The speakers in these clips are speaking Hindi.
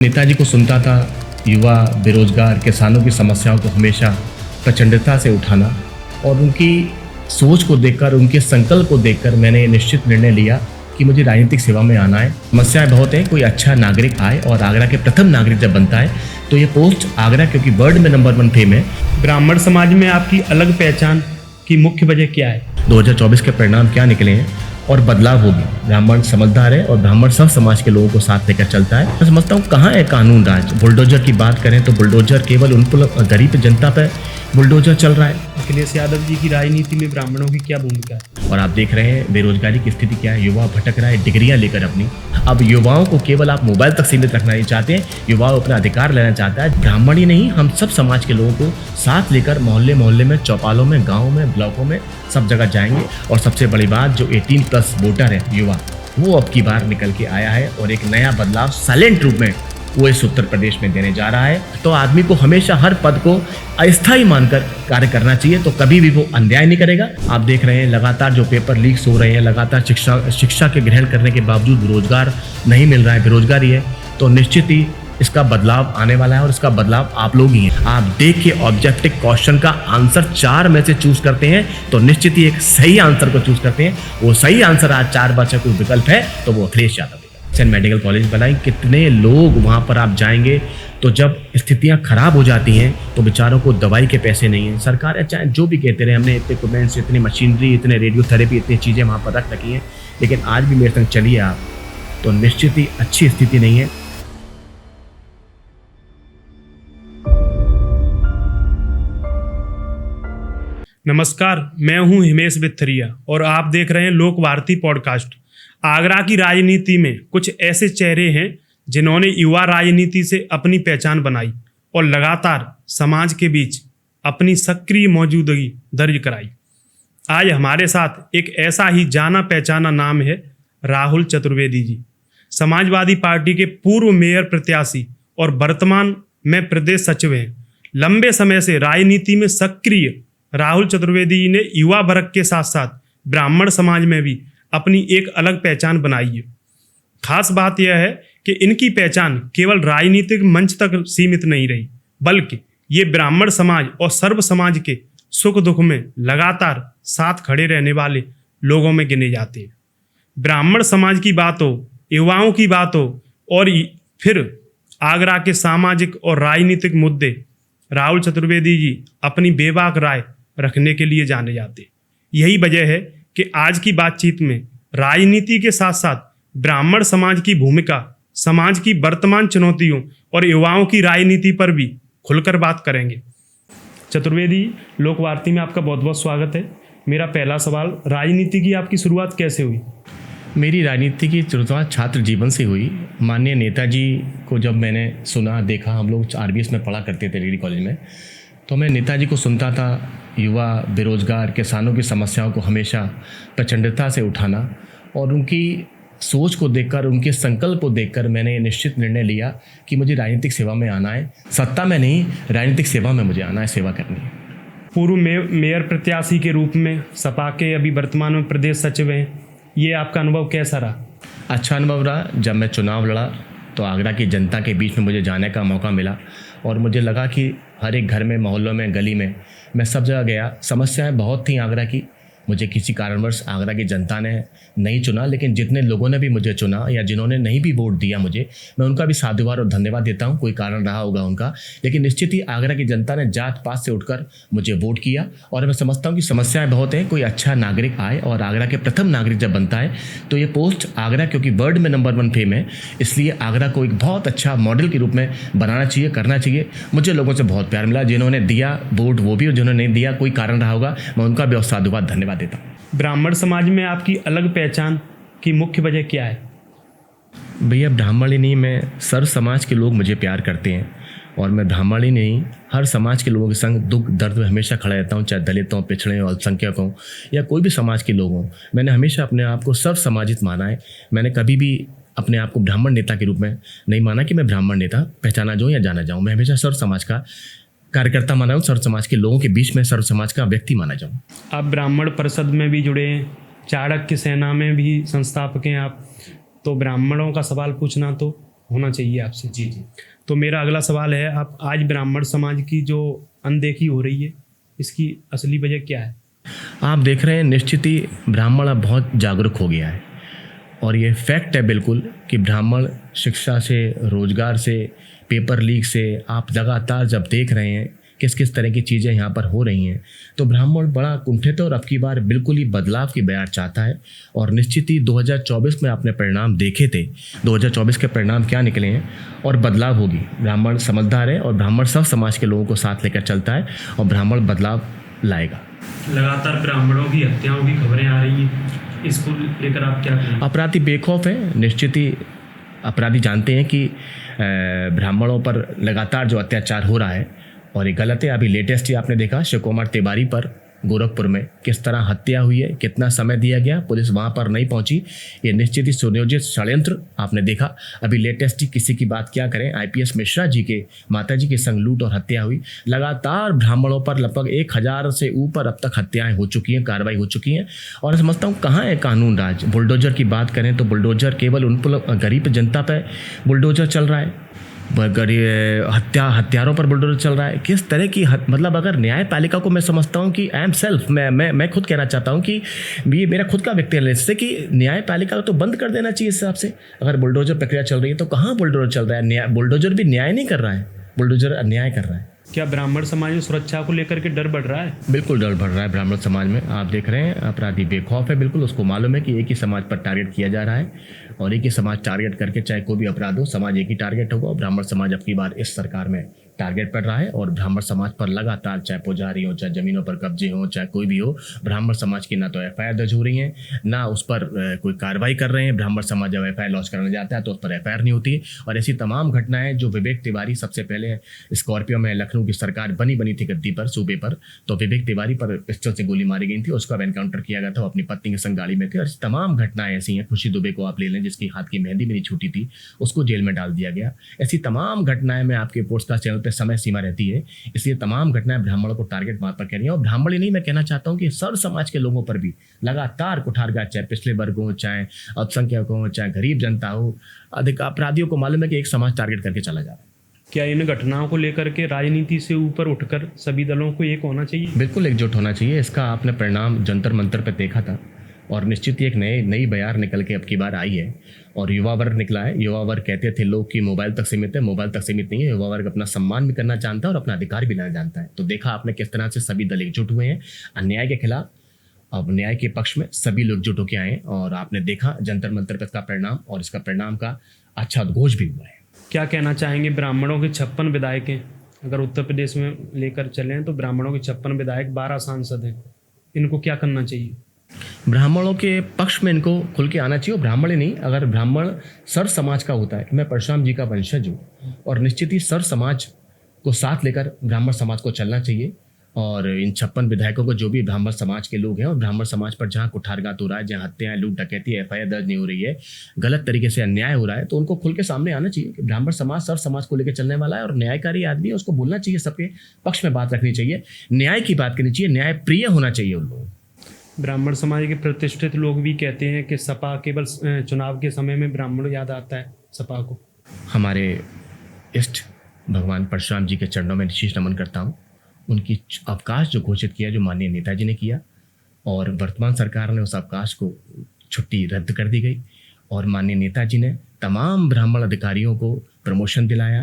नेताजी को सुनता था, युवा, बेरोजगार, किसानों की समस्याओं को हमेशा प्रचंडता से उठाना, और उनकी सोच को देखकर, उनके संकल्प को देखकर मैंने निश्चित निर्णय लिया कि मुझे राजनीतिक सेवा में आना है। समस्याएं बहुत हैं, कोई अच्छा नागरिक आए, और आगरा के प्रथम नागरिक जब बनता है तो ये पोस्ट आगरा, क्योंकि वर्ल्ड में नंबर 1 फेम है। ब्राह्मण समाज में आपकी अलग पहचान की मुख्य वजह क्या है? 2024 के परिणाम क्या निकले हैं और बदलाव होगी। ब्राह्मण समझदार है और ब्राह्मण सब समाज के लोगों को साथ लेकर चलता है। मैं समझता हूँ कहाँ है कानून राज। बुलडोजर की बात करें तो बुलडोजर केवल उन गरीब जनता पर बुलडोजर चल रहा है। अखिलेश यादव जी की राजनीति में ब्राह्मणों की क्या भूमिका है? और आप देख रहे हैं बेरोजगारी की स्थिति क्या है। युवा भटक रहा है डिग्रियां लेकर अपनी। अब युवाओं को केवल आप मोबाइल तक सीमित रखना नहीं चाहते हैं, युवाओं अपना अधिकार लेना चाहता है। ब्राह्मण ही नहीं, हम सब समाज के लोगों को साथ लेकर मोहल्ले मोहल्ले में, चौपालों में, गाँव में, ब्लॉकों में, सब जगह जाएंगे। और सबसे बड़ी बात, जो 18+ वोटर है युवा, वो अब की बार निकल के आया है और एक नया बदलाव साइलेंट रूप में वो इस उत्तर प्रदेश में देने जा रहा है। तो आदमी को हमेशा हर पद को अस्थायी मानकर कार्य करना चाहिए, तो कभी भी वो अन्याय नहीं करेगा। आप देख रहे हैं लगातार जो पेपर लीक्स हो रहे हैं, लगातार शिक्षा के ग्रहण करने के बावजूद रोजगार नहीं मिल रहा है, बेरोजगारी है, तो निश्चित ही इसका बदलाव आने वाला है और इसका बदलाव आप लोग ही हैं। आप देख के ऑब्जेक्टिव क्वेश्चन का आंसर 4 में से चूज करते हैं तो निश्चित ही एक सही आंसर को चूज करते हैं। वो सही आंसर आज 4 बार से कोई विकल्प है तो वो अखिलेश यादव है। सेंट मेडिकल कॉलेज बनाई, कितने लोग वहाँ पर आप जाएंगे तो जब स्थितियाँ खराब हो जाती हैं तो बेचारों को दवाई के पैसे नहीं हैं। सरकार चाहे जो भी कहते रहे, हमने इतने इक्विपमेंट्स, इतनी मशीनरी, इतने रेडियोथेरेपी, इतनी चीज़ें वहाँ पर रख रखी हैं, लेकिन आज भी मेरे संग चलिए आप तो निश्चित ही अच्छी स्थिति नहीं है। नमस्कार, मैं हूं हिमेश बिथरिया और आप देख रहे हैं लोक भारती पॉडकास्ट। आगरा की राजनीति में कुछ ऐसे चेहरे हैं जिन्होंने युवा राजनीति से अपनी पहचान बनाई और लगातार समाज के बीच अपनी सक्रिय मौजूदगी दर्ज कराई। आज हमारे साथ एक ऐसा ही जाना पहचाना नाम है राहुल चतुर्वेदी जी। समाजवादी पार्टी के पूर्व मेयर प्रत्याशी और वर्तमान में प्रदेश सचिव हैं। लंबे समय से राजनीति में सक्रिय राहुल चतुर्वेदी जी ने युवा वर्ग के साथ साथ ब्राह्मण समाज में भी अपनी एक अलग पहचान बनाई है। खास बात यह है कि इनकी पहचान केवल राजनीतिक मंच तक सीमित नहीं रही, बल्कि ये ब्राह्मण समाज और सर्व समाज के सुख दुख में लगातार साथ खड़े रहने वाले लोगों में गिने जाते हैं। ब्राह्मण समाज की बात हो, युवाओं की बात हो, और फिर आगरा के सामाजिक और राजनीतिक मुद्दे, राहुल चतुर्वेदी जी अपनी बेबाक राय रखने के लिए जाने जाते। यही वजह है कि आज की बातचीत में राजनीति के साथ साथ ब्राह्मण समाज की भूमिका, समाज की वर्तमान चुनौतियों और युवाओं की राजनीति पर भी खुलकर बात करेंगे। चतुर्वेदी, लोक वार्ता में आपका बहुत बहुत स्वागत है। मेरा पहला सवाल, राजनीति की आपकी शुरुआत कैसे हुई? मेरी राजनीति की शुरुआत छात्र जीवन से हुई। माननीय नेताजी को जब मैंने सुना, देखा, हम लोग RBS में पढ़ा करते थे डिग्री कॉलेज में, तो मैं नेताजी को सुनता था, युवा, बेरोजगार, किसानों की समस्याओं को हमेशा प्रचंडता से उठाना, और उनकी सोच को देखकर, उनके संकल्प को देखकर मैंने निश्चित निर्णय लिया कि मुझे राजनीतिक सेवा में आना है। सत्ता में नहीं, राजनीतिक सेवा में मुझे आना है, सेवा करनी है। पूर्व मेयर प्रत्याशी के रूप में सपा के अभी वर्तमान में प्रदेश सचिव हैं, ये आपका अनुभव कैसा रहा? अच्छा अनुभव रहा। जब मैं चुनाव लड़ा तो आगरा की जनता के बीच में मुझे जाने का मौका मिला और मुझे लगा कि हर एक घर में, मोहल्लों में, गली में, मैं सब जगह गया। समस्याएं बहुत थी आगरा की। मुझे किसी कारणवश आगरा की जनता ने नहीं चुना, लेकिन जितने लोगों ने भी मुझे चुना या जिन्होंने नहीं भी वोट दिया मुझे, मैं उनका भी साधुवाद और धन्यवाद देता हूं। कोई कारण रहा होगा उनका, लेकिन निश्चित ही आगरा की जनता ने जात पात से उठकर मुझे वोट किया। और मैं समझता हूं कि समस्याएं बहुत हैं, कोई अच्छा नागरिक आए, और आगरा के प्रथम नागरिक जब बनता है तो ये पोस्ट आगरा, क्योंकि वर्ल्ड में नंबर 1 फेम है, इसलिए आगरा को एक बहुत अच्छा मॉडल के रूप में बनाना चाहिए, करना चाहिए। मुझे लोगों से बहुत प्यार मिला, जिन्होंने दिया वोट वो भी, और जिन्होंने नहीं दिया, कोई कारण रहा होगा, मैं उनका भी साधुवाद धन्यवाद देता हूँ। ब्राह्मण समाज में आपकी अलग पहचान की मुख्य वजह क्या है? भैया, ब्राह्मण ही नहीं, मैं सर्व समाज के लोग मुझे प्यार करते हैं, और मैं ब्राह्मण ही नहीं, हर समाज के लोगों के संग दुख दर्द में हमेशा खड़ा रहता हूँ, चाहे दलित हों, पिछड़े हों, अल्पसंख्यक हों, या कोई भी समाज के लोग हों। मैंने हमेशा अपने आप को सर्व समाजित माना है। मैंने कभी भी अपने आप को ब्राह्मण नेता के रूप में नहीं माना कि मैं ब्राह्मण नेता पहचाना जाऊँ या जाना जाऊँ। मैं हमेशा सर्व समाज का कार्यकर्ता माना हूँ, सर्व समाज के लोगों के बीच में सर्व समाज का व्यक्ति माना जाऊँ। आप ब्राह्मण परिषद में भी जुड़े हैं, चाणक्य सेना में भी संस्थापक हैं आप, तो ब्राह्मणों का सवाल पूछना तो होना चाहिए आपसे। जी जी। तो मेरा अगला सवाल है, आप आज ब्राह्मण समाज की जो अनदेखी हो रही है, इसकी असली वजह क्या है? आप देख रहे हैं निश्चित ही ब्राह्मण अब बहुत जागरूक हो गया है और ये फैक्ट है बिल्कुल कि ब्राह्मण शिक्षा से, रोजगार से, पेपर लीक से आप लगातार जब देख रहे हैं किस किस तरह की चीज़ें यहाँ पर हो रही हैं, तो ब्राह्मण बड़ा कुंठित है और अब की बार बिल्कुल ही बदलाव की बयार चाहता है। और निश्चित ही 2024 में आपने परिणाम देखे थे, 2024 के परिणाम क्या निकले हैं और बदलाव होगी। ब्राह्मण समझदार है और ब्राह्मण सब समाज के लोगों को साथ लेकर चलता है और ब्राह्मण बदलाव लाएगा। लगातार ब्राह्मणों की हत्याओं की खबरें आ रही हैं, इसको लेकर आप क्या कहेंगे? अपराधी बेखौफ है। निश्चित ही अपराधी जानते हैं कि ब्राह्मणों पर लगातार जो अत्याचार हो रहा है और ये गलत है। अभी लेटेस्ट ही आपने देखा शिव कुमार तिवारी पर गोरखपुर में किस तरह हत्या हुई है, कितना समय दिया गया, पुलिस वहाँ पर नहीं पहुँची। ये निश्चित ही सुनियोजित षड्यंत्र आपने देखा। अभी लेटेस्ट ही किसी की बात क्या करें, IPS मिश्रा जी के माताजी के संग लूट और हत्या हुई। लगातार ब्राह्मणों पर लगभग 1000 से ऊपर अब तक हत्याएं हो चुकी हैं, कार्रवाई हो चुकी हैं। और समझता हूँ कहाँ है कानून राज। बुलडोजर की बात करें तो बुलडोजर केवल उन गरीब जनता पर बुलडोजर चल रहा है, हत्यारों पर बुलडोजर चल रहा है। किस तरह की मतलब अगर न्यायपालिका को मैं समझता हूँ कि आई एम सेल्फ, मैं खुद कहना चाहता हूँ कि ये मेरा खुद का व्यक्तिगत इससे कि न्यायपालिका को तो बंद कर देना चाहिए इस हिसाब से। अगर बुलडोजर प्रक्रिया चल रही है तो कहाँ बुलडोजर चल रहा है? बुलडोजर भी न्याय नहीं कर रहा है, बुलडोजर अन्याय कर रहा है। क्या ब्राह्मण समाज में सुरक्षा को लेकर के डर बढ़ रहा है? बिल्कुल डर बढ़ रहा है ब्राह्मण समाज में। आप देख रहे हैं अपराधी बेखौफ है बिल्कुल। उसको मालूम है कि एक ही समाज पर टारगेट किया जा रहा है और एक ही समाज टारगेट करके चाहे कोई भी अपराध हो, समाज एक ही टारगेट होगा। और ब्राह्मण समाज अब की बार इस सरकार में टारगेट पड़ रहा है और ब्राह्मण समाज पर लगातार चाहे पुजारी हो, चाहे जमीनों पर कब्जे हो, चाहे कोई भी हो, ब्राह्मण समाज की ना तो FIR दर्ज हो रही है, ना उस पर कोई कार्रवाई कर रहे हैं। ब्राह्मण समाज जब FIR लॉन्च करने जाता है तो उस पर FIR नहीं होती है। और ऐसी तमाम घटनाएं जो विवेक तिवारी, सबसे पहले स्कॉर्पियो में लखनऊ की सरकार बनी थी गद्दी पर, सूबे पर, तो विवेक तिवारी पर पिस्टल से गोली मारी गई थी, उसका एनकाउंटर किया गया था, वो अपनी पत्नी के संग गाड़ी में थे। और तमाम घटनाएं ऐसी हैं। खुशी दुबे को आप ले लें, जिसकी हाथ की मेहंदी भी नहीं छूटी थी, उसको जेल में डाल दिया गया। ऐसी तमाम घटनाएं में आपके पॉडकास्ट चैनल पर समय सीमा रहती है, इसलिए तमाम घटनाएं ब्राह्मणों को टारगेट वहां पर कर रही हैं। और ब्राह्मण ही नहीं, मैं कहना चाहता हूं कि सर्व समाज के लोगों पर भी लगातार कुठारघात, चाहे पिछले वर्ग हो, चाहे अल्पसंख्यक हो, चाहे गरीब जनता हो, अधिक अपराधियों को मालूम है कि एक समाज टारगेट करके चला जा रहा है। क्या इन घटनाओं को लेकर के राजनीति से ऊपर उठकर सभी दलों को एक होना चाहिए? बिल्कुल एकजुट होना चाहिए। इसका आपने परिणाम जंतर मंतर पर देखा था और निश्चित ही एक नई बयार निकल के अब की बार आई है और युवा वर्ग निकला है। युवा वर्ग कहते थे लोग कि मोबाइल तक सीमित है, मोबाइल तक सीमित नहीं है। युवा वर्ग अपना सम्मान भी करना जानता है और अपना अधिकार भी लेना जानता है। तो देखा आपने किस तरह से सभी दल एकजुट हुए हैं अन्याय के खिलाफ। अब न्याय के पक्ष में सभी लोग एकजुट होकर आए और आपने देखा जंतर मंतर पर इसका परिणाम, और इसका परिणाम का अच्छा उद्घोष भी हुआ है। क्या कहना चाहेंगे? ब्राह्मणों के 56 विधायक हैं, अगर उत्तर प्रदेश में लेकर चलें तो ब्राह्मणों के 56 विधायक, 12 सांसद हैं, इनको क्या करना चाहिए? ब्राह्मणों के पक्ष में इनको खुल के आना चाहिए। और ब्राह्मण ही नहीं, अगर ब्राह्मण सर्व समाज का होता है, मैं परशुराम जी का वंशज हूँ और निश्चित ही सर्व समाज को साथ लेकर ब्राह्मण समाज को चलना चाहिए। और इन 56 विधायकों को जो भी ब्राह्मण समाज के लोग हैं और ब्राह्मण समाज पर जहाँ कुठारघात हो रहा है, जहाँ हत्याएं, लूट डकैती, FIR दर्ज नहीं हो रही है, गलत तरीके से अन्याय हो रहा है, तो उनको खुल के सामने आना चाहिए कि ब्राह्मण समाज सर्व समाज को लेकर चलने वाला है और न्यायकारी आदमी है, उसको बोलना चाहिए, सबके पक्ष में बात रखनी चाहिए, न्याय की बात करनी चाहिए, न्याय प्रिय होना चाहिए उन लोगों। ब्राह्मण समाज के प्रतिष्ठित लोग भी कहते हैं कि सपा केवल चुनाव के समय में ब्राह्मण याद आता है सपा को। हमारे इष्ट भगवान परशुराम जी के चरणों में शीश नमन करता हूँ। उनकी अवकाश जो घोषित किया, जो माननीय नेताजी ने किया, और वर्तमान सरकार ने उस अवकाश को छुट्टी रद्द कर दी गई और माननीय नेताजी ने तमाम ब्राह्मण अधिकारियों को प्रमोशन दिलाया।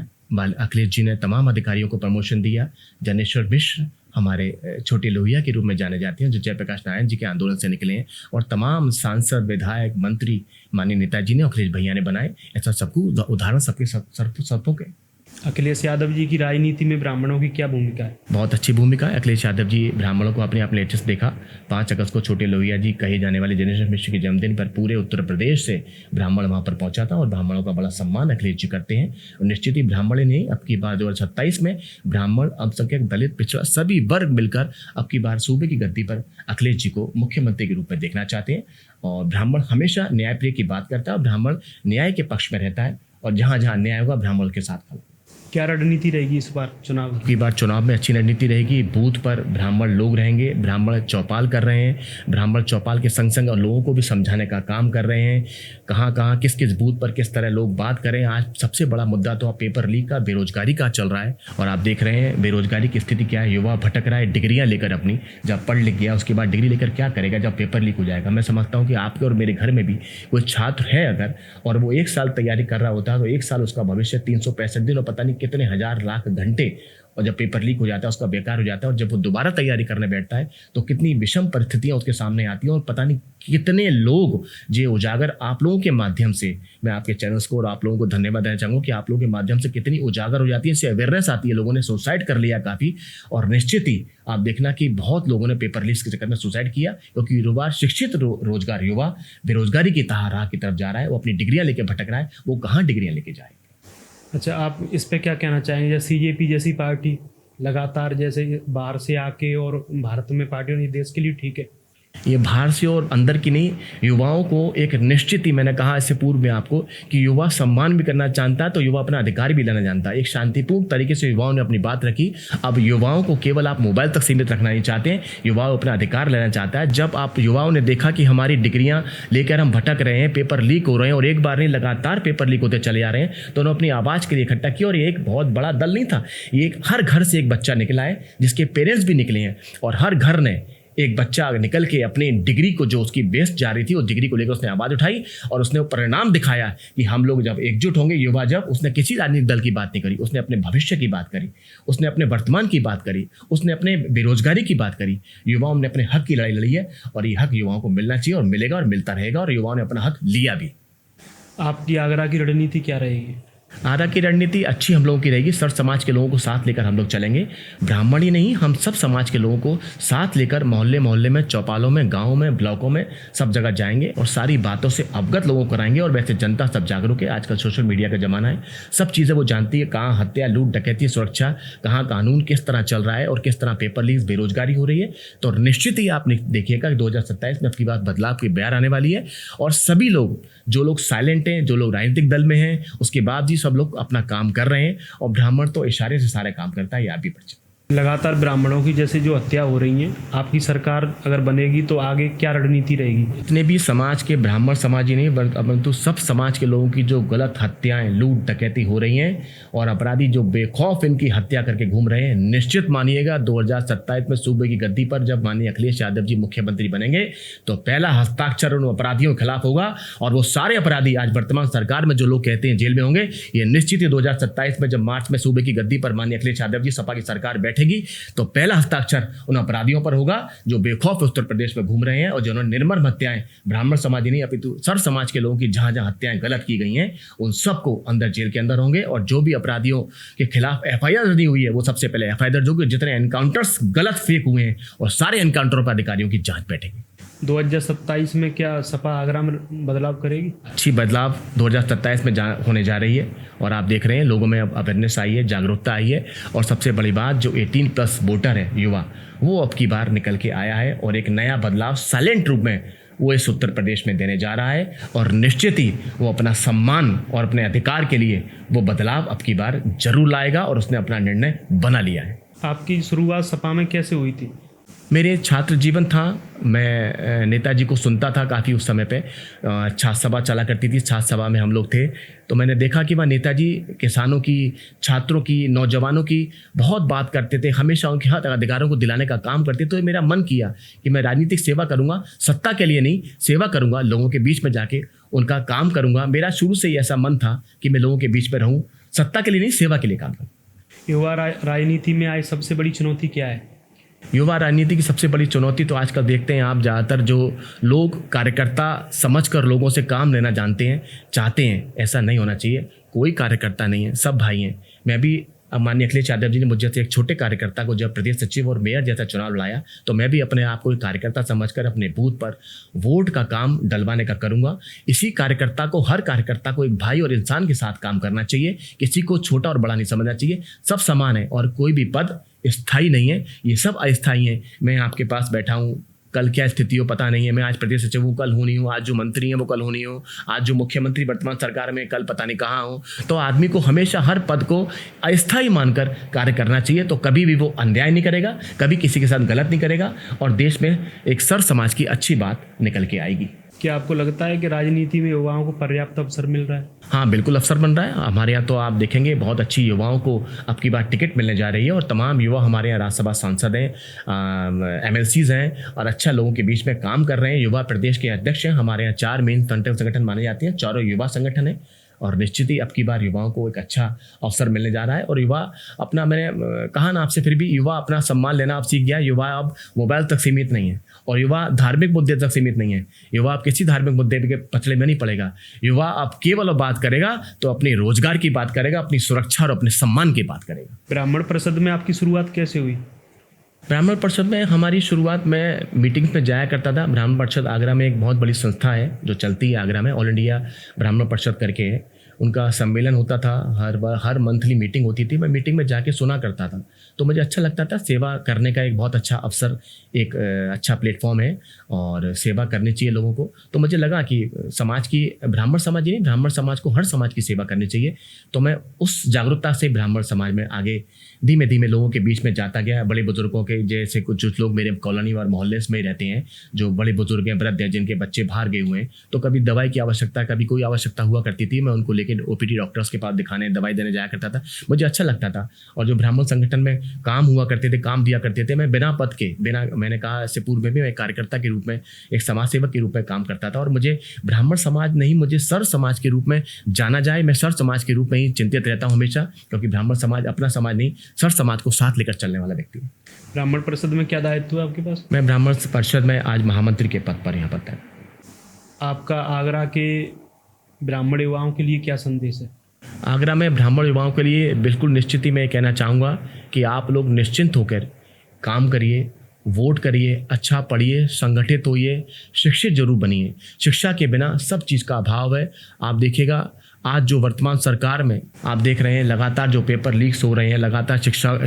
अखिलेश जी ने तमाम अधिकारियों को प्रमोशन दिया। जनेश्वर मिश्र हमारे छोटे लोहिया के रूप में जाने जाते हैं, जो जयप्रकाश नारायण जी के आंदोलन से निकले हैं, और तमाम सांसद, विधायक, मंत्री माननीय नेताजी ने, अखिलेश भैया ने बनाए। ऐसा सबको उदाहरण सबके सबों के। अखिलेश यादव जी की राजनीति में ब्राह्मणों की क्या भूमिका है? बहुत अच्छी भूमिका है। अखिलेश यादव जी ब्राह्मणों को अपने लेटेस्ट देखा। 5 अगस्त को छोटे लोहिया जी कहे जाने वाले जनेश्वर मिश्र के जन्मदिन पर पूरे उत्तर प्रदेश से ब्राह्मण वहां पर पहुंचा था और ब्राह्मणों का बड़ा सम्मान अखिलेश जी करते हैं। और निश्चित ही ब्राह्मण ही नहीं, अब की बार 2027 में ब्राह्मण, अल्पसंख्यक, दलित, पिछड़ा सभी वर्ग मिलकर अब की बार सूबे की गद्दी पर अखिलेश जी को मुख्यमंत्री के रूप में देखना चाहते हैं। और ब्राह्मण हमेशा न्यायप्रिय की बात करता है और ब्राह्मण न्याय के पक्ष में रहता है और जहाँ जहाँ अन्याय होगा ब्राह्मण के साथ खड़ा। क्या रणनीति रहेगी इस बार चुनाव की? की बार चुनाव में अच्छी रणनीति रहेगी। बूथ पर ब्राह्मण लोग रहेंगे, ब्राह्मण चौपाल कर रहे हैं, ब्राह्मण चौपाल के संग संग और लोगों को भी समझाने का काम कर रहे हैं, कहाँ कहाँ किस किस बूथ पर किस तरह लोग बात करें। आज सबसे बड़ा मुद्दा तो पेपर लीक का, बेरोजगारी का चल रहा है और आप देख रहे हैं बेरोजगारी की स्थिति क्या है। युवा भटक रहा है डिग्रियाँ लेकर अपनी, जब पढ़ लिख गया उसके बाद डिग्री लेकर क्या करेगा जब पेपर लीक हो जाएगा। मैं समझता हूँ कि आपके और मेरे घर में भी कोई छात्र है अगर, और वो 1 साल तैयारी कर रहा होता है तो 1 साल उसका भविष्य 365 दिन और पता नहीं कितने हजार लाख घंटे, और जब पेपर लीक हो जाता है उसका बेकार हो जाता है। और जब वो दोबारा तैयारी करने बैठता है तो कितनी विषम परिस्थितियां उसके सामने आती हैं और पता नहीं कितने लोग जे उजागर आप लोगों के माध्यम से, मैं आपके चैनल्स को और आप लोगों को धन्यवाद देना चाहूँगा कि आप लोगों के माध्यम से कितनी उजागर हो जाती है, इससे अवेयरनेस आती है। लोगों ने सुसाइड कर लिया काफ़ी, और निश्चित ही आप देखना कि बहुत लोगों ने पेपर लीक के चक्कर में सुसाइड किया, क्योंकि युवा शिक्षित रोजगार युवा बेरोजगारी की राह की तरफ जा रहा है, वो अपनी डिग्रियाँ लेकर भटक रहा है। वो कहाँ डिग्रियाँ लेके जाए। अच्छा, आप इस पे क्या कहना चाहेंगे? जैसे सीजेपी जैसी पार्टी लगातार जैसे बाहर से आके और भारत में पार्टियों ने देश के लिए ठीक है, ये बाहर से और अंदर की नहीं, युवाओं को एक निश्चित ही, मैंने कहा इससे पूर्व में आपको कि युवा सम्मान भी करना जानता है तो युवा अपना अधिकार भी लेना जानता है। एक शांतिपूर्ण तरीके से युवाओं ने अपनी बात रखी। अब युवाओं को केवल आप मोबाइल तक सीमित रखना नहीं चाहते हैं, युवाओं अपना अधिकार लेना चाहता है। जब आप युवाओं ने देखा कि हमारी डिग्रियां लेकर हम भटक रहे हैं, पेपर लीक हो रहे हैं और एक बार नहीं लगातार पेपर लीक होते चले आ रहे हैं, तो उन्होंने अपनी आवाज़ के लिए इकट्ठा किया। और ये एक बहुत बड़ा दल नहीं था, ये हर घर से एक बच्चा निकला है जिसके पेरेंट्स भी निकले हैं, और हर घर ने एक बच्चा निकल के अपनी डिग्री को, जो उसकी बेस्ट जा रही थी, उस डिग्री को लेकर उसने आवाज़ उठाई और उसने वो परिणाम दिखाया कि हम लोग जब एकजुट होंगे, युवा जब, उसने किसी राजनीतिक दल की बात नहीं करी, उसने अपने भविष्य की बात करी, उसने अपने वर्तमान की बात करी, उसने अपने बेरोजगारी की बात करी। युवाओं ने अपने हक की लड़ाई लड़ी है और ये हक युवाओं को मिलना चाहिए और मिलेगा और मिलता रहेगा, और युवाओं ने अपना हक लिया भी। आपकी आगरा की रणनीति क्या रहेगी? आगरा की रणनीति अच्छी हम लोगों की रहेगी। सर्व समाज के लोगों को साथ लेकर हम लोग चलेंगे। ब्राह्मण ही नहीं, हम सब समाज के लोगों को साथ लेकर मोहल्ले मोहल्ले में, चौपालों में, गाँव में, ब्लॉकों में, सब जगह जाएंगे और सारी बातों से अवगत लोगों को कराएंगे। और वैसे जनता सब जागरूक है, आजकल सोशल मीडिया का ज़माना है, सब चीज़ें वो जानती है, कहाँ हत्या, लूट, डकैती, सुरक्षा, कहाँ कानून किस तरह चल रहा है और किस तरह पेपर लीक, बेरोजगारी हो रही है। तो निश्चित ही आप देखिएगा कि 2027 में आपकी बात बदलाव की बयार आने वाली है। और सभी लोग, जो लोग साइलेंट हैं, जो लोग राजनीतिक दल में हैं, उसके बाद भी सब लोग अपना काम कर रहे हैं। और ब्राह्मण तो इशारे से सारे काम करता है, ये आप भी परिचय। लगातार ब्राह्मणों की जैसे जो हत्या हो रही है, आपकी सरकार अगर बनेगी तो आगे क्या रणनीति रहेगी? जितने भी समाज के, ब्राह्मण समाज ही नहीं परंतु सब समाज के लोगों की जो गलत हत्याएं, लूट डकैती हो रही हैं और अपराधी जो बेखौफ इनकी हत्या करके घूम रहे हैं, निश्चित मानिएगा 2027 में सूबे की गद्दी पर जब माननीय अखिलेश यादव जी मुख्यमंत्री बनेंगे तो पहला हस्ताक्षर उन अपराधियों के खिलाफ होगा। और वो सारे अपराधी आज वर्तमान सरकार में जो लोग कहते हैं जेल में होंगे, ये निश्चित ही 2027 में जब मार्च में सूबे की गद्दी पर माननीय अखिलेश यादव जी, सपा की सरकार बैठेगी, तो पहला हस्ताक्षर उन अपराधियों पर होगा जो बेखौफ उत्तर प्रदेश में घूम रहे हैं और जिन्होंने निर्मम हत्याएं, ब्राह्मण समाज ही नहीं अपितु सर्व समाज के लोगों की जहां जहां हत्याएं गलत की गई हैं, उन सबको अंदर जेल के अंदर होंगे। और जो भी अपराधियों के खिलाफ FIR दी हुई है, वो सबसे पहले FIR जो कि जितने एनकाउंटर्स गलत फेक हुए हैं और सारे एनकाउंटरों पर अधिकारियों की जांच बैठेगी। 2027 में क्या सपा आगरा में बदलाव करेगी? अच्छी बदलाव 2027 में होने जा रही है और आप देख रहे हैं लोगों में अब अवेयरनेस आई है, जागरूकता आई है। और सबसे बड़ी बात, जो 18+ वोटर है युवा, वो अब की बार निकल के आया है और एक नया बदलाव साइलेंट रूप में वो इस उत्तर प्रदेश में देने जा रहा है। और निश्चित ही वो अपना सम्मान और अपने अधिकार के लिए वो बदलाव अब की बार जरूर लाएगा और उसने अपना निर्णय बना लिया है। आपकी शुरुआत सपा में कैसे हुई थी? मेरे छात्र जीवन था, मैं नेताजी को सुनता था काफ़ी उस समय पे। छात्र सभा चला करती थी, छात्र सभा में हम लोग थे, तो मैंने देखा कि वहाँ नेताजी किसानों की, छात्रों की, नौजवानों की बहुत बात करते थे, हमेशा उनके हक अधिकारों को दिलाने का काम करते। तो मेरा मन किया कि मैं राजनीतिक सेवा करूँगा, सत्ता के लिए नहीं, सेवा करूँगा, लोगों के बीच में जाके उनका काम करूँगा। मेरा शुरू से ही ऐसा मन था कि मैं लोगों के बीच में रहूँ, सत्ता के लिए नहीं, सेवा के लिए काम करूँ। युवा राजनीति में आई सबसे बड़ी चुनौती क्या है? युवा राजनीति की सबसे बड़ी चुनौती तो आजकल देखते हैं आप, ज़्यादातर जो लोग कार्यकर्ता समझकर लोगों से काम लेना जानते हैं, चाहते हैं, ऐसा नहीं होना चाहिए। कोई कार्यकर्ता नहीं है, सब भाई हैं। मैं भी, माननीय अखिलेश यादव जी ने मुझे एक छोटे कार्यकर्ता को जब प्रदेश सचिव और मेयर जैसा चुनाव लाया, तो मैं भी अपने आप को एक कार्यकर्ता समझकर अपने बूथ पर वोट का काम डलवाने का करूंगा। इसी कार्यकर्ता को, हर कार्यकर्ता को एक भाई और इंसान के साथ काम करना चाहिए, किसी को छोटा और बड़ा नहीं समझना चाहिए। सब समान है और कोई भी पद स्थायी नहीं है, ये सब अस्थायी हैं। मैं आपके पास बैठा हूँ, कल क्या स्थिति हो पता नहीं है। मैं आज प्रदेश सचिव हूँ, कल हूँ नहीं हूँ। आज जो मंत्री हैं वो कल हूँ नहीं हूँ। आज जो मुख्यमंत्री वर्तमान सरकार में, कल पता नहीं कहाँ हूँ। तो आदमी को हमेशा हर पद को अस्थायी मानकर कार्य करना चाहिए, तो कभी भी वो अन्याय नहीं करेगा, कभी किसी के साथ गलत नहीं करेगा और देश में एक सर समाज की अच्छी बात निकल के आएगी। क्या आपको लगता है कि राजनीति में युवाओं को पर्याप्त अवसर मिल रहा है? हाँ, बिल्कुल अवसर बन रहा है। हमारे यहाँ तो आप देखेंगे बहुत अच्छी युवाओं को अब की बार टिकट मिलने जा रही है और तमाम युवा हमारे यहाँ राज्यसभा सांसद हैं, MLCs हैं और अच्छा लोगों के बीच में काम कर रहे हैं। युवा प्रदेश के अध्यक्ष हैं। हमारे यहाँ 4 मेन संगठन माने जाते हैं, चारों युवा संगठन हैं और निश्चित ही अब की बार युवाओं को एक अच्छा अवसर मिलने जा रहा है। और युवा अपना, मैंने कहा ना आपसे, फिर भी युवा अपना सम्मान लेना अब सीख गया। युवा अब मोबाइल तक सीमित नहीं है और युवा धार्मिक मुद्दे तक सीमित नहीं है। युवा अब किसी धार्मिक मुद्दे के पछड़े में नहीं पड़ेगा। युवा अब केवल बात करेगा तो अपने रोजगार की बात करेगा, अपनी सुरक्षा और अपने सम्मान की बात करेगा। ब्राह्मण परिषद में आपकी शुरुआत कैसे हुई? ब्राह्मण परिषद में हमारी शुरुआत में मीटिंग्स में जाया करता था। ब्राह्मण परिषद आगरा में एक बहुत बड़ी संस्था है जो चलती है आगरा में, ऑल इंडिया ब्राह्मण परिषद करके है। उनका सम्मेलन होता था, हर मंथली मीटिंग होती थी। मैं मीटिंग में जाके सुना करता था, तो मुझे अच्छा लगता था। सेवा करने का एक बहुत अच्छा अवसर, एक अच्छा प्लेटफॉर्म है और सेवा करनी चाहिए लोगों को। तो मुझे लगा कि समाज की, ब्राह्मण समाज ही नहीं, ब्राह्मण समाज को हर समाज की सेवा करनी चाहिए। तो मैं उस जागरूकता से ब्राह्मण समाज में आगे धीमे धीमे लोगों के बीच में जाता गया। बड़े बुजुर्गों के, जैसे कुछ लोग मेरे कॉलोनी और मोहल्ले में रहते हैं जो बड़े बुजुर्ग हैं, वृद्ध हैं, जिनके बच्चे बाहर गए हुए हैं, तो कभी दवाई की आवश्यकता, कभी कोई आवश्यकता हुआ करती थी, मैं उनको लेकर OPD डॉक्टर्स के पास दिखाने, दवाई देने जाया करता था। मुझे अच्छा लगता था। और जो ब्राह्मण संगठन में काम हुआ करते थे, काम दिया करते थे, मैं बिना पद के, बिना, मैंने कहा इससे पूर्व में भी मैं कार्यकर्ता के रूप में, एक समाज सेवक के रूप में काम करता था। और मुझे ब्राह्मण समाज नहीं, मुझे सर समाज के रूप में जाना जाए। मैं सर समाज के रूप में ही चिंतित रहता हूँ हमेशा, क्योंकि ब्राह्मण समाज अपना समाज नहीं, सर समाज को साथ लेकर चलने वाला व्यक्ति हूँ। ब्राह्मण परिषद में क्या दायित्व है आपके पास? मैं ब्राह्मण परिषद में आज महामंत्री के पद पर यहाँ पर है। आपका आगरा के ब्राह्मण युवाओं के लिए क्या संदेश है? आगरा में ब्राह्मण युवाओं के लिए बिल्कुल निश्चित ही मैं कहना चाहूँगा कि आप लोग निश्चिंत होकर काम करिए, वोट करिए, अच्छा पढ़िए, संगठित होइए, शिक्षित जरूर बनिए। शिक्षा के बिना सब चीज़ का अभाव है। आप देखिएगा आज जो वर्तमान सरकार में आप देख रहे हैं, लगातार जो पेपर लीक्स हो रहे हैं, लगातार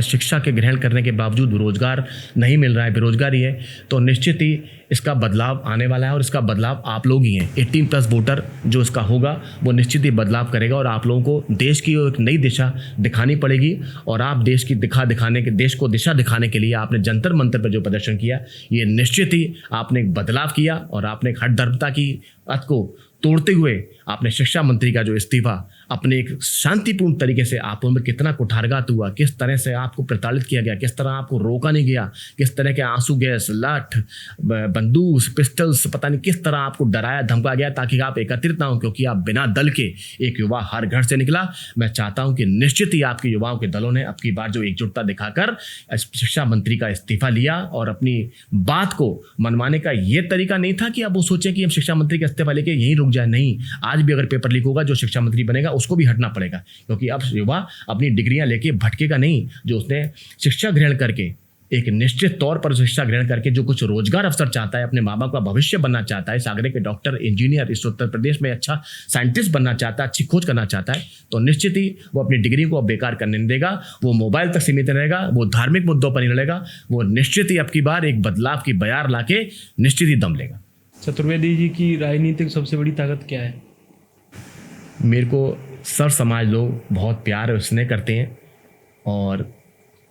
शिक्षा के ग्रहण करने के बावजूद रोजगार नहीं मिल रहा है, बेरोजगारी है। तो निश्चित ही इसका बदलाव आने वाला है और इसका बदलाव आप लोग ही हैं। 18+ वोटर जो इसका होगा वो निश्चित ही बदलाव करेगा और आप लोगों को देश की एक नई दिशा दिखानी पड़ेगी। और आप देश की देश को दिशा दिखाने के लिए आपने जंतर मंतर पर जो प्रदर्शन किया, ये निश्चित ही आपने एक बदलाव किया और आपने एक हठधर्मता की अत को तोड़ते हुए आपने शिक्षा मंत्री का जो इस्तीफा अपने एक शांतिपूर्ण तरीके से, आप में कितना कुठारघात हुआ, किस तरह से आपको प्रताड़ित किया गया, किस तरह आपको रोका नहीं गया, किस तरह के आंसू गैस, लाठ, बंदूक, पिस्टल्स, पता नहीं किस तरह आपको डराया धमकाया गया ताकि आप एकत्रित ना हो, क्योंकि आप बिना दल के एक युवा हर घर से निकला। मैं चाहता हूं कि निश्चित ही आपके युवाओं के दलों ने अब की बार जो एकजुटता दिखाकर शिक्षा मंत्री का इस्तीफा लिया और अपनी बात को मनवाने का ये तरीका नहीं था कि अब वो सोचे कि हम शिक्षा मंत्री का इस्तीफा लेके यहीं रुक जाए। नहीं, आज भी अगर पेपर लीक होगा, जो शिक्षा मंत्री बनेगा उसको भी हटना पड़ेगा, क्योंकि अब युवा अपनी डिग्रियां लेके भटकेगा नहीं। जो उसने शिक्षा ग्रहण करके, एक निश्चित तौर पर शिक्षा ग्रहण करके जो कुछ रोजगार अवसर चाहता है, अपने माँ बाप का भविष्य बनना चाहता है, इस आगरे के डॉक्टर, इंजीनियर, इस उत्तर प्रदेश में अच्छा साइंटिस्ट बनना चाहता है, अच्छी खोज करना चाहता है, तो निश्चित ही वो अपनी डिग्री को अब बेकार करने नहीं देगा। वो मोबाइल तक सीमित रहेगा, वो धार्मिक मुद्दों पर नहीं लड़ेगा, वो निश्चित ही अब की बार एक बदलाव की बयार लाके निश्चित ही दम लेगा। चतुर्वेदी जी की राजनीतिक सबसे बड़ी ताकत क्या है? मेरे को सर समाज लोग बहुत प्यार और स्नेह करते हैं और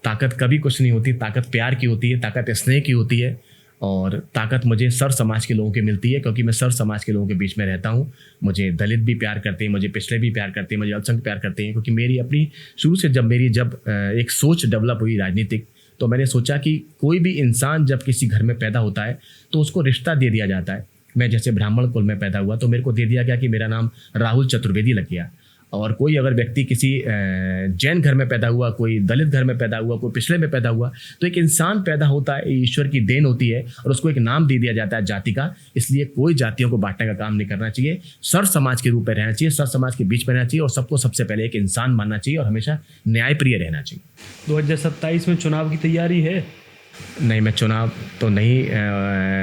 ताकत कभी कुछ नहीं होती, ताकत प्यार की होती है, ताकत स्नेह की होती है और ताकत मुझे सर समाज के लोगों की मिलती है, क्योंकि मैं सर समाज के लोगों के बीच में रहता हूँ। मुझे दलित भी प्यार करते हैं, मुझे पिछड़े भी प्यार करते हैं, मुझे अल्पसंख्यक प्यार करते हैं, क्योंकि मेरी अपनी शुरू से जब एक सोच डेवलप हुई राजनीतिक, तो मैंने सोचा कि कोई भी इंसान जब किसी घर में पैदा होता है तो उसको रिश्ता दे दिया जाता है। मैं जैसे ब्राह्मण कुल में पैदा हुआ तो मेरे को दे दिया गया कि मेरा नाम राहुल चतुर्वेदी लग गया। और कोई अगर व्यक्ति किसी जैन घर में पैदा हुआ, कोई दलित घर में पैदा हुआ, कोई पिछड़े में पैदा हुआ, तो एक इंसान पैदा होता है, ईश्वर की देन होती है और उसको एक नाम दे दिया जाता है जाति का। इसलिए कोई जातियों को बांटने का काम नहीं करना चाहिए, सर समाज के रूप में रहना चाहिए, सर समाज के बीच में रहना चाहिए और सबको सबसे पहले एक इंसान मानना चाहिए और हमेशा न्यायप्रिय रहना चाहिए। 2027 में चुनाव की तैयारी है? नहीं, मैं चुनाव तो नहीं,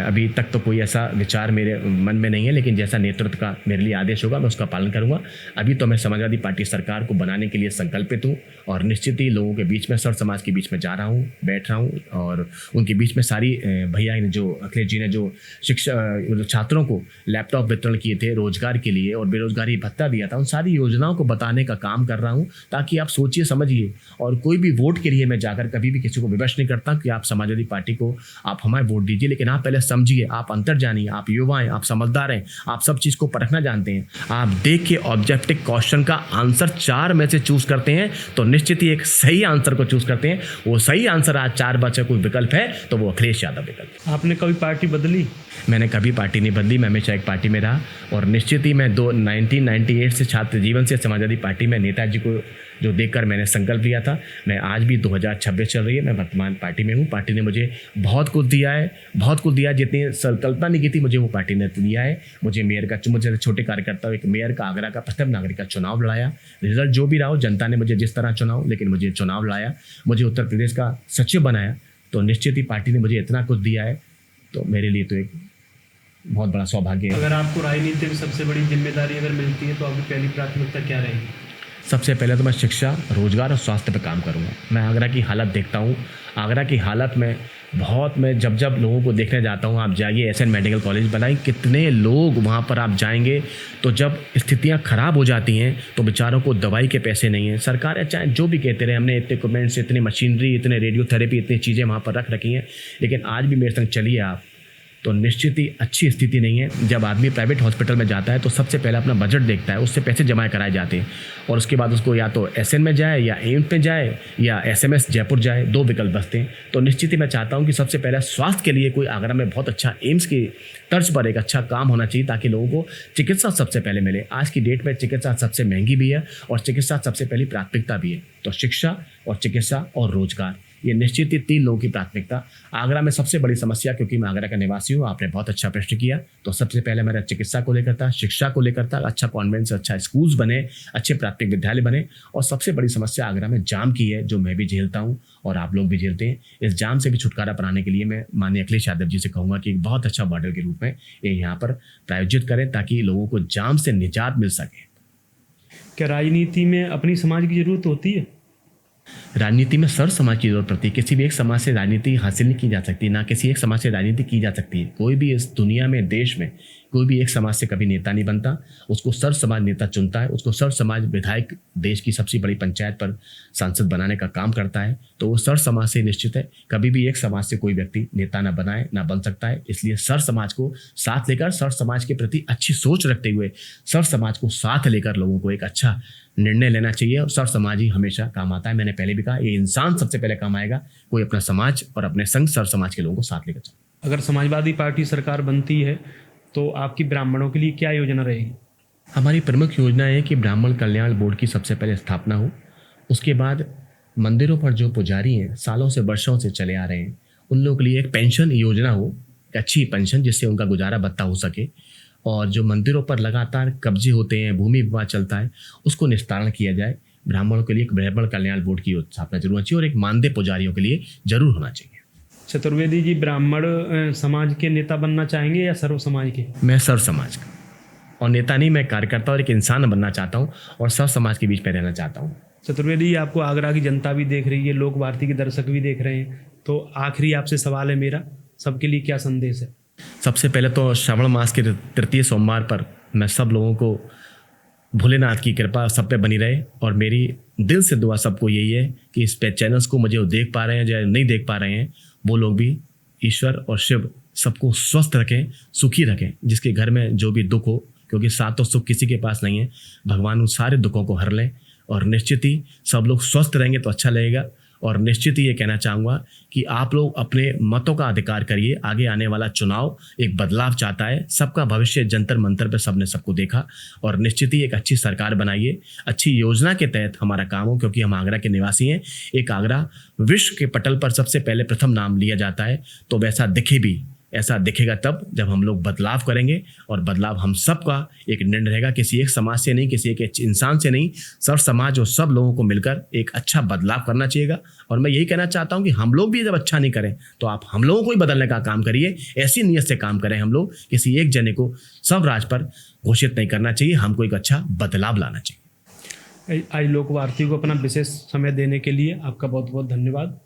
अभी तक तो कोई ऐसा विचार मेरे मन में नहीं है, लेकिन जैसा नेतृत्व का मेरे लिए आदेश होगा मैं उसका पालन करूंगा। अभी तो मैं समाजवादी पार्टी सरकार को बनाने के लिए संकल्पित हूं और निश्चित ही लोगों के बीच में, सर समाज के बीच में जा रहा हूं, बैठ रहा हूं और उनके बीच में सारी भैया ने जो अखिलेश जी ने जो शिक्षा छात्रों को लैपटॉप वितरण किए थे रोजगार के लिए और बेरोजगारी भत्ता दिया था, उन सारी योजनाओं को बताने का काम कर रहा हूँ, ताकि आप सोचिए समझिए। और कोई भी वोट के लिए मैं जाकर कभी भी किसी को विवश नहीं करता कि आप समाजवादी पार्टी को आप हमें वोट दीजिए, लेकिन आप पहले समझिए, आप अंतर जानिए, आप युवा हैं, आप समझदार हैं, आप सब चीज़ को परखना जानते हैं। आप देख के ऑब्जेक्टिव क्वेश्चन का आंसर 4 में से चूज करते हैं तो निश्चित ही एक सही आंसर को चूज करते हैं। वो सही आंसर आज 4 बचे कोई विकल्प है तो वो अखिलेश यादव विकल्प। आपने कभी पार्टी बदली? मैंने कभी पार्टी नहीं बदली, मैं हमेशा एक पार्टी में रहा और निश्चित ही मैं 1998 से छात्र जीवन से समाजवादी पार्टी में नेताजी को जो देखकर मैंने संकल्प लिया था, मैं आज भी 2026 चल रही है, मैं वर्तमान पार्टी में हूँ। पार्टी ने मुझे बहुत कुछ दिया है, बहुत कुछ दिया, जितनी कल्पना नहीं की थी मुझे वो पार्टी ने दिया है। मुझे मेयर का, मुझे छोटे कार्यकर्ता एक मेयर का, आगरा का प्रथम नागरिक का चुनाव लड़ाया। रिजल्ट जो भी रहा हो, जनता ने मुझे जिस तरह चुनाव, लेकिन मुझे चुनाव लड़ाया, मुझे उत्तर प्रदेश का सचिव बनाया, तो निश्चित ही पार्टी ने मुझे इतना कुछ दिया है, तो मेरे लिए तो एक बहुत बड़ा सौभाग्य है। अगर आपको राजनीति में सबसे बड़ी जिम्मेदारी अगर मिलती है तो आपकी पहली प्राथमिकता क्या रहेगी? सबसे पहले तो मैं शिक्षा, रोजगार और स्वास्थ्य पर काम करूंगा। मैं आगरा की हालत देखता हूं, आगरा की हालत में मैं जब लोगों को देखने जाता हूं, आप जाइए एसएन मेडिकल कॉलेज बनाई, कितने लोग वहां पर आप जाएंगे तो जब स्थितियां खराब हो जाती हैं तो बेचारों को दवाई के पैसे नहीं हैं। सरकार चाहे जो भी कहते रहे, हमने इतने इक्विपमेंट्स, इतनी मशीनरी, इतने रेडियोथेरेपी, इतनी चीज़ें वहाँ पर रख रखी हैं, लेकिन आज भी मेरे संग चलिए आप तो निश्चित ही अच्छी स्थिति नहीं है। जब आदमी प्राइवेट हॉस्पिटल में जाता है तो सबसे पहले अपना बजट देखता है, उससे पैसे जमा कराए जाते हैं और उसके बाद उसको या तो एसएन में जाए या एम्स में जाए या एसएमएस जयपुर जाए, 2 विकल्प बचते हैं। तो निश्चित ही मैं चाहता हूं कि सबसे पहले स्वास्थ्य के लिए कोई आगरा में बहुत अच्छा एम्स की तर्ज पर एक अच्छा काम होना चाहिए, ताकि लोगों को चिकित्सा सबसे पहले मिले। आज की डेट में चिकित्सा सबसे महंगी भी है और चिकित्सा सबसे पहली प्राथमिकता भी है। तो शिक्षा और चिकित्सा और रोजगार, ये निश्चित ही 3 लोगों की प्राथमिकता। आगरा में सबसे बड़ी समस्या, क्योंकि मैं आगरा का निवासी हूँ, आपने बहुत अच्छा प्रश्न किया, तो सबसे पहले मेरा चिकित्सा को लेकर था, शिक्षा को लेकर था, अच्छा कॉन्वेंट्स, अच्छा स्कूल्स बने, अच्छे प्राथमिक विद्यालय बने। और सबसे बड़ी समस्या आगरा में जाम की है, जो मैं भी झेलता हूँ और आप लोग भी झेलते हैं। इस जाम से भी छुटकारा पाने के लिए मैं माननीय अखिलेश यादव जी से कहूँगा कि एक बहुत अच्छा मॉडल के रूप में ये यहाँ पर प्रायोजित करें, ताकि लोगों को जाम से निजात मिल सके। क्या राजनीति में अपनी समाज की जरूरत होती है? राजनीति में सर्व समाज की जरूरत पड़ती है। किसी भी एक समाज से राजनीति हासिल नहीं की जा सकती, ना किसी एक समाज से राजनीति की जा सकती है। कोई भी इस दुनिया में, देश में कोई भी एक समाज से कभी नेता नहीं बनता, उसको सर्व समाज नेता चुनता है, उसको सर्व समाज विधायक देश की सबसे बड़ी पंचायत पर सांसद बनाने का काम करता है। तो वो सर्व समाज से निश्चित है, कभी भी एक समाज से कोई व्यक्ति नेता ना बनाए, ना बन सकता है। इसलिए सर्व समाज को साथ लेकर, सर्व समाज के प्रति अच्छी सोच रखते हुए, सर्व समाज को साथ लेकर लोगों को एक अच्छा निर्णय लेना चाहिए। और सर्व समाज ही हमेशा काम आता है। मैंने पहले भी कहा, ये इंसान सबसे पहले काम आएगा, कोई अपना समाज और अपने संग सर्व समाज के लोगों को साथ लेकर चले। अगर समाजवादी पार्टी सरकार बनती है तो आपकी ब्राह्मणों के लिए क्या योजना रहेगी? हमारी प्रमुख योजना है कि ब्राह्मण कल्याण बोर्ड की सबसे पहले स्थापना हो। उसके बाद मंदिरों पर जो पुजारी हैं, सालों से वर्षों से चले आ रहे हैं, उन लोगों के लिए एक पेंशन योजना हो, एक अच्छी पेंशन जिससे उनका गुजारा भत्ता हो सके। और जो मंदिरों पर लगातार कब्जे होते हैं, भूमि विवाद चलता है, उसको निस्तारण किया जाए। ब्राह्मणों के लिए एक ब्राह्मण कल्याण बोर्ड की स्थापना जरूर होनी चाहिए और एक मानदेय पुजारियों के लिए जरूर होना चाहिए। चतुर्वेदी जी, ब्राह्मण समाज के नेता बनना चाहेंगे या सर्व समाज के? मैं सर्व समाज का, और नेता नहीं, मैं कार्यकर्ता और एक इंसान बनना चाहता हूँ और सर्व समाज के बीच में रहना चाहता हूँ। चतुर्वेदी, आपको आगरा की जनता भी देख रही है, लोक भारती के दर्शक भी देख रहे हैं, तो आखिरी आपसे सवाल है मेरा, सबके लिए क्या संदेश है? सबसे पहले तो श्रावण मास के 3 सोमवार पर मैं सब लोगों को भोलेनाथ की कृपा सब पे बनी रहे, और मेरी दिल से दुआ सबको यही है कि इस पे चैनल्स को मुझे देख पा रहे हैं या नहीं देख पा रहे हैं, वो लोग भी, ईश्वर और शिव सबको स्वस्थ रखें, सुखी रखें। जिसके घर में जो भी दुख हो, क्योंकि साथ तो सुख किसी के पास नहीं है, भगवान उन सारे दुखों को हर लें। और निश्चित ही सब लोग स्वस्थ रहेंगे तो अच्छा लगेगा। और निश्चित ही ये कहना चाहूँगा कि आप लोग अपने मतों का अधिकार करिए। आगे आने वाला चुनाव एक बदलाव चाहता है, सबका भविष्य जंतर मंतर पे सबने सबको देखा, और निश्चित ही एक अच्छी सरकार बनाइए, अच्छी योजना के तहत हमारा काम हो, क्योंकि हम आगरा के निवासी हैं। एक आगरा विश्व के पटल पर सबसे पहले प्रथम नाम लिया जाता है, तो वैसा दिखे भी, ऐसा दिखेगा तब जब हम लोग बदलाव करेंगे, और बदलाव हम सबका एक निर्णय रहेगा, किसी एक समाज से नहीं, किसी एक इंसान से नहीं, सब समाज और सब लोगों को मिलकर एक अच्छा बदलाव करना चाहिएगा। और मैं यही कहना चाहता हूं कि हम लोग भी जब अच्छा नहीं करें तो आप हम लोगों को ही बदलने का काम करिए। ऐसी नीयत से काम करें हम लोग, किसी एक जने को सब राज पर घोषित नहीं करना चाहिए, हमको एक अच्छा बदलाव लाना चाहिए। आज लोक वार्ती को अपना विशेष समय देने के लिए आपका बहुत बहुत धन्यवाद।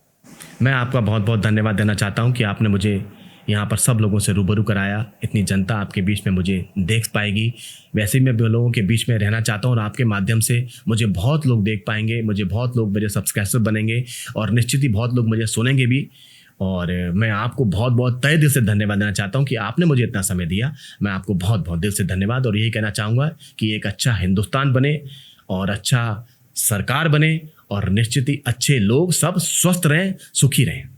मैं आपका बहुत बहुत धन्यवाद देना चाहता हूं कि आपने मुझे यहाँ पर सब लोगों से रूबरू कराया। इतनी जनता आपके बीच में मुझे देख पाएगी, वैसे ही मैं लोगों के बीच में रहना चाहता हूँ, और आपके माध्यम से मुझे बहुत लोग देख पाएंगे, मुझे बहुत लोग मेरे सब्सक्राइबर बनेंगे, और निश्चित ही बहुत लोग मुझे सुनेंगे भी। और मैं आपको बहुत बहुत तहे दिल से धन्यवाद देना चाहता हूँ कि आपने मुझे इतना समय दिया। मैं आपको बहुत बहुत दिल से धन्यवाद, और यही कहना चाहूँगा कि एक अच्छा हिंदुस्तान बने और अच्छा सरकार बने, और निश्चित ही अच्छे लोग सब स्वस्थ रहें, सुखी रहें।